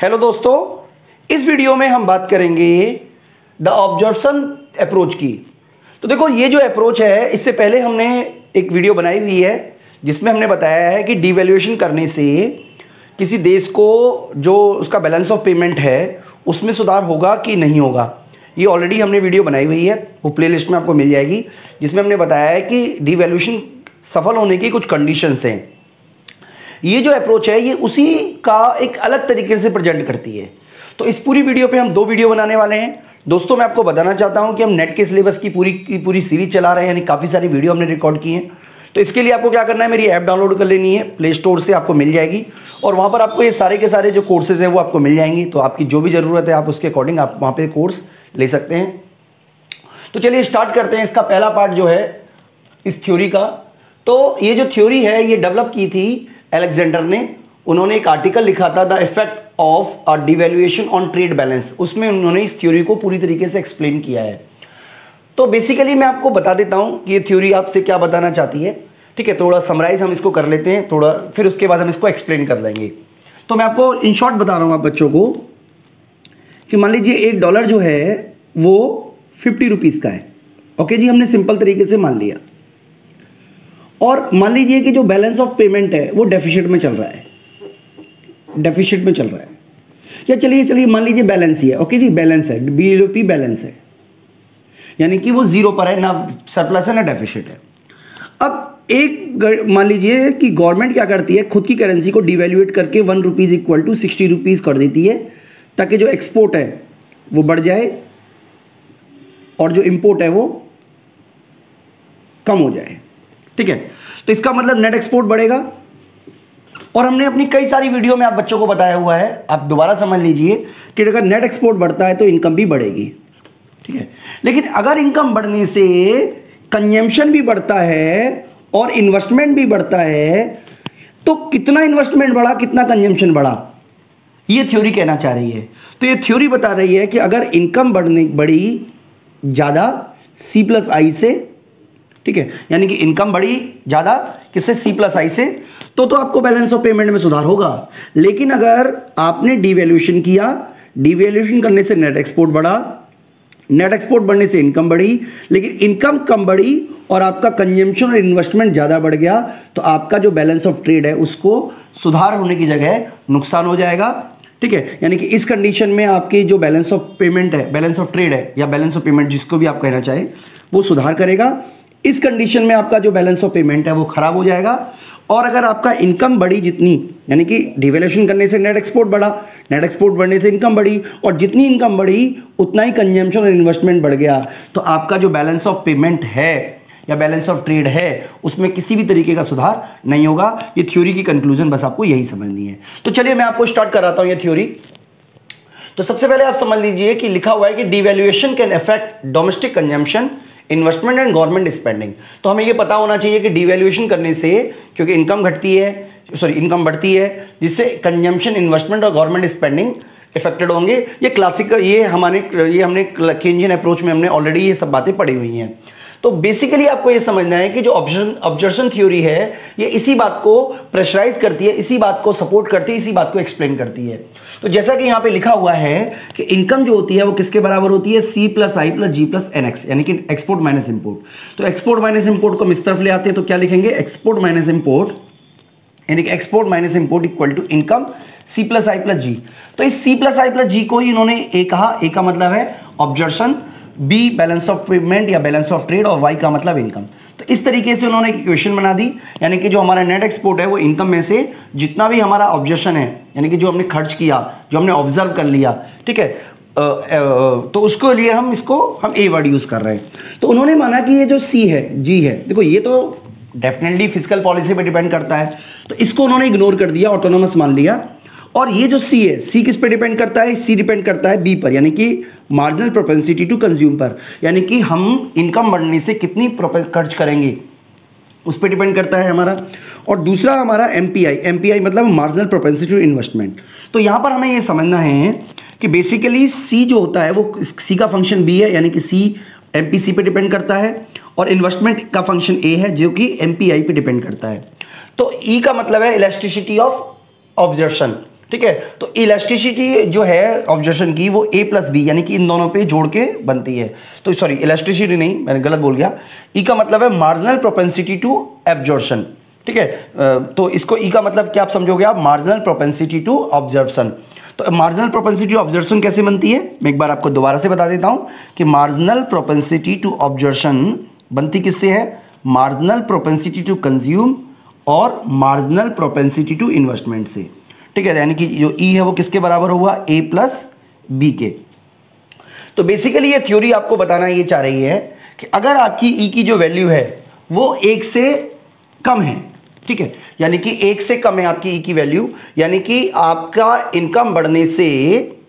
Hello दोस्तों, इस video में हम बात करेंगे द ऑब्जर्वेशन अप्रोच की। तो देखो, ये जो अप्रोच है, इससे पहले हमने एक वीडियो बनाई हुई है जिसमें हमने बताया है कि डिवैल्यूएशन करने से किसी देश को जो उसका बैलेंस ऑफ पेमेंट है उसमें सुधार होगा कि नहीं होगा। ये ऑलरेडी हमने वीडियो बनाई हुई है, वो प्लेलिस्ट में आपको मिल जाएगी, जिसमें हमने बताया है कि डिवैल्यूएशन सफल होने की कुछ कंडीशंस हैं। ये जो अप्रोच है ये उसी का एक अलग तरीके से प्रेजेंट करती है। तो इस पूरी वीडियो पे हम 2 वीडियो बनाने वाले हैं। दोस्तों, मैं आपको बताना चाहता हूं कि हम नेट के सिलेबस की पूरी सीरीज चला रहे हैं, यानी काफ़ी सारी वीडियो हमने रिकॉर्ड की हैं। तो इसके लिए आपको क्या करना है, मेरी ऐप डाउनलोड कर लेनी है, प्ले स्टोर से आपको मिल जाएगी और वहाँ पर आपको ये सारे के सारे जो कोर्सेज हैं वो आपको मिल जाएंगी। तो आपकी जो भी ज़रूरत है आप उसके अकॉर्डिंग आप वहाँ पर कोर्स ले सकते हैं। तो चलिए स्टार्ट करते हैं। इसका पहला पार्ट जो है इस थ्योरी का, तो ये जो थ्योरी है ये डेवलप की थी अलेक्जेंडर ने। उन्होंने एक आर्टिकल लिखा था the effect of a devaluation on trade balance, उसमें उन्होंने इस थ्योरी को पूरी तरीके से एक्सप्लेन किया है। तो बेसिकली मैं आपको बता देता हूं कि ये थ्योरी आपसे क्या बताना चाहती है। ठीक है, थोड़ा समराइज हम इसको कर लेते हैं थोड़ा, फिर उसके बाद हम इसको एक्सप्लेन कर देंगे। तो मैं आपको इन शॉर्ट बता रहा हूं आप बच्चों को कि मान लीजिए $1 जो है वो 50 रुपीज़ का है। ओके जी, हमने सिंपल तरीके से मान लिया। और मान लीजिए कि जो बैलेंस ऑफ पेमेंट है वो डेफिसिट में चल रहा है, डेफिसिट में चल रहा है, या चलिए मान लीजिए बैलेंस ही है। ओके जी, बैलेंस है, BOP बैलेंस है, यानी कि वो 0 पर है, ना सरप्लस है ना डेफिसिट है। अब एक मान लीजिए कि गवर्नमेंट क्या करती है, खुद की करेंसी को डिवैल्यूएट करके 1 रुपीज़ इक्वल टू 60 रुपीज़ कर देती है, ताकि जो एक्सपोर्ट है वो बढ़ जाए और जो इंपोर्ट है वो कम हो जाए। ठीक है, तो इसका मतलब नेट एक्सपोर्ट बढ़ेगा। और हमने अपनी कई सारी वीडियो में आप बच्चों को बताया हुआ है, आप दोबारा समझ लीजिए कि अगर नेट एक्सपोर्ट बढ़ता है तो इनकम भी बढ़ेगी। ठीक है, लेकिन अगर इनकम बढ़ने से कंजम्पशन भी बढ़ता है और इन्वेस्टमेंट भी बढ़ता है, तो कितना इन्वेस्टमेंट बढ़ा, कितना कंजम्पशन बढ़ा, ये थ्योरी कहना चाह रही है। तो ये थ्योरी बता रही है कि अगर इनकम बढ़ी ज़्यादा C+I से, ठीक है, यानी कि इनकम बढ़ी ज़्यादा किससे, C+I से, तो आपको बैलेंस ऑफ पेमेंट में सुधार होगा। लेकिन अगर आपने डिवैल्यूएशन किया, डिवैल्यूएशन करने से नेट एक्सपोर्ट बढ़ा, नेट एक्सपोर्ट बढ़ने से इनकम बढ़ी, लेकिन इनकम कम बढ़ी और आपका कंजम्पशन और इन्वेस्टमेंट ज़्यादा बढ़ गया, तो आपका जो बैलेंस ऑफ ट्रेड है उसको सुधार होने की जगह नुकसान हो जाएगा। ठीक है, यानी कि इस कंडीशन में आपकी जो बैलेंस ऑफ पेमेंट है, बैलेंस ऑफ ट्रेड है या बैलेंस ऑफ पेमेंट जिसको भी आप कहना चाहें, वो सुधार करेगा। इस कंडीशन में आपका जो बैलेंस ऑफ पेमेंट है वो खराब हो जाएगा। और अगर आपका इनकम बढ़ी जितनी, यानी कि डिवैल्यूएशन करने से नेट एक्सपोर्ट बढ़ा, नेट एक्सपोर्ट बढ़ने से इनकम बढ़ी, और जितनी इनकम बढ़ी उतना ही कंजम्पशन और इन्वेस्टमेंट बढ़ गया, तो आपका जो बैलेंस ऑफ पेमेंट है या बैलेंस ऑफ ट्रेड है उसमें किसी भी तरीके का सुधार नहीं होगा। ये थ्योरी की कंक्लूजन बस आपको यही समझनी है। तो चलिए मैं आपको स्टार्ट कराता हूं ये थ्योरी। तो सबसे पहले आप समझ लीजिए कि लिखा हुआ है कि devaluation can affect domestic consumption, investment and government spending. तो हमें यह पता होना चाहिए कि डिवैल्यूएशन करने से, क्योंकि इनकम घटती है, इनकम बढ़ती है, जिससे कंजम्पशन, इन्वेस्टमेंट और गवर्नमेंट स्पेंडिंग इफेक्टेड होंगे। ये क्लासिकल, ये हमने केन्जियन अप्रोच में हमने ऑलरेडी ये सब बातें पढ़ी हुई हैं। तो बेसिकली आपको ये समझना है कि जो ऑब्जर्वेशन थ्योरी है ये इसी बात को प्रेशराइज करती है, इसी बात को सपोर्ट करती है, इसी बात को एक्सप्लेन करती है। तो जैसा कि यहाँ पे लिखा हुआ है कि इनकम जो होती है वो किसके बराबर होती है, C+I+G+NX, यानी कि एक्सपोर्ट माइनस इंपोर्ट। तो एक्सपोर्ट माइनस इंपोर्ट को हम इस तरफ ले आते हैं, तो क्या लिखेंगे, एक्सपोर्ट माइनस इंपोर्ट, यानी कि export minus import equal to income C+I+G। तो इस C+I+G को ही इन्होंने A कहा। A का मतलब है observation, B balance of payment या बैलेंस ऑफ ट्रेड, और Y का मतलब इनकम। तो इस तरीके से उन्होंने एक इक्वेशन बना दी, यानी कि जो हमारा नेट एक्सपोर्ट है वो इनकम में से जितना भी हमारा ऑब्जर्वेशन है, यानी कि जो हमने खर्च किया, जो हमने ऑब्जर्व कर लिया, ठीक है, तो उसको लिए हम A वर्ड यूज कर रहे हैं। तो उन्होंने माना कि ये जो C है, G है, देखो ये तो डेफिनेटली फिजिकल पॉलिसी पे डिपेंड करता है, तो इसको उन्होंने इग्नोर कर दिया, ऑटोनोमस मान लिया। और ये जो C है, C किस पे डिपेंड करता है, C डिपेंड करता है B पर, यानी कि मार्जिनल प्रोपेंसिटी टू कंज्यूम पर, यानी कि हम इनकम बढ़ने से कितनी खर्च करेंगे उस पर डिपेंड करता है हमारा। और दूसरा हमारा MPI मतलब मार्जिनल प्रोपेंसिटी टू इन्वेस्टमेंट। तो यहाँ पर हमें ये समझना है कि बेसिकली C जो होता है वो C का फंक्शन B है, यानी कि C MPC पे डिपेंड करता है, और इन्वेस्टमेंट का फंक्शन A है जो कि MPI पे डिपेंड करता है। तो E का मतलब है इलास्टिसिटी ऑफ ऑब्जर्वेशन, ठीक है। तो इलास्टिसिटी जो है ऑब्जर्वेशन की वो ए प्लस बी यानी कि इन दोनों पे जोड़ के बनती है। तो सॉरी इलास्टिसिटी नहीं, मैंने गलत बोल गया। ई का मतलब है मार्जिनल प्रोपेंसिटी टू एब्जॉर्प्शन, ठीक है। तो इसको ई का मतलब क्या आप समझोगे आप, मार्जिनल प्रोपेंसिटी टू ऑब्जर्वेशन। तो मार्जिनल प्रोपेंसिटी ऑब्जर्वेशन कैसे बनती है, मैं एक बार आपको दोबारा से बता देता हूं कि मार्जिनल प्रोपेंसिटी टू ऑब्जर्वेशन बनती किससे है, मार्जिनल प्रोपेंसिटी टू कंज्यूम और मार्जिनल प्रोपेंसिटी टू इन्वेस्टमेंट से, ठीक है। यानी कि जो ई है वो किसके बराबर हुआ, ए प्लस बी के। तो बेसिकली ये थ्योरी आपको बताना ये चाह रही है कि अगर आपकी ई की जो वैल्यू है वो 1 से कम है, ठीक है, यानी कि 1 से कम है आपकी ई की वैल्यू, यानी कि आपका इनकम बढ़ने से,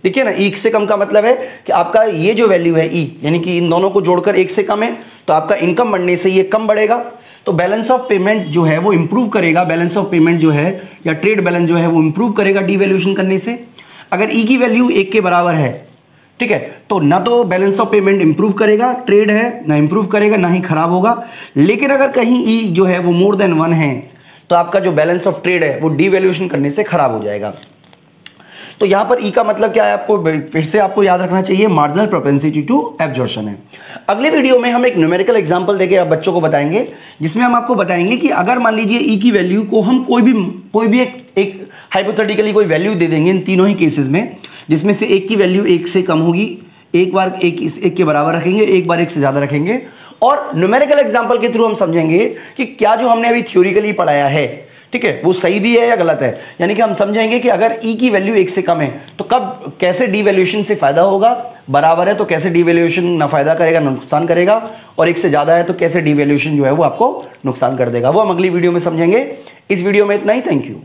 देखिए ना 1 से कम का मतलब है कि आपका ये जो वैल्यू है ई, यानी कि इन दोनों को जोड़कर 1 से कम है, तो आपका इनकम बढ़ने से ये कम बढ़ेगा, तो बैलेंस ऑफ पेमेंट जो है वो इंप्रूव करेगा। बैलेंस ऑफ पेमेंट जो है या ट्रेड बैलेंस जो है वो इंप्रूव करेगा डीवैल्यूएशन करने से। अगर ई की वैल्यू 1 के बराबर है, ठीक है, तो ना तो बैलेंस ऑफ पेमेंट इंप्रूव करेगा, ट्रेड है ना इंप्रूव करेगा, ना ही खराब होगा। लेकिन अगर कहीं ई जो है वो मोर देन 1 है तो आपका जो बैलेंस ऑफ ट्रेड है वो डीवैल्यूएशन करने से खराब हो जाएगा। तो यहां पर ई का मतलब क्या है, आपको फिर से आपको याद रखना चाहिए, मार्जिनल प्रोपेंसिटी टू एब्जॉर्प्शन है। अगले वीडियो में हम एक न्यूमेरिकल एग्जांपल देके आप बच्चों को बताएंगे, जिसमें हम आपको बताएंगे कि अगर मान लीजिए ई की वैल्यू को हम कोई भी एक हाइपोथेटिकली कोई वैल्यू दे देंगे इन तीनों ही केसेस में, जिसमें से एक की वैल्यू 1 से कम होगी, एक बार 1 के बराबर रखेंगे, एक बार 1 से ज्यादा रखेंगे, और न्यूमेरिकल एग्जांपल के थ्रू हम समझेंगे कि क्या जो हमने अभी थ्योरिकली पढ़ाया है, ठीक है, वो सही भी है या गलत है। यानी कि हम समझेंगे कि अगर ई की वैल्यू 1 से कम है तो कब कैसे डीवैल्यूएशन से फायदा होगा, बराबर है तो कैसे डीवैल्यूएशन ना फायदा करेगा ना नुकसान करेगा, और 1 से ज्यादा है तो कैसे डीवैल्यूएशन जो है वो आपको नुकसान कर देगा। वो हम अगली वीडियो में समझेंगे। इस वीडियो में इतना ही, थैंक यू।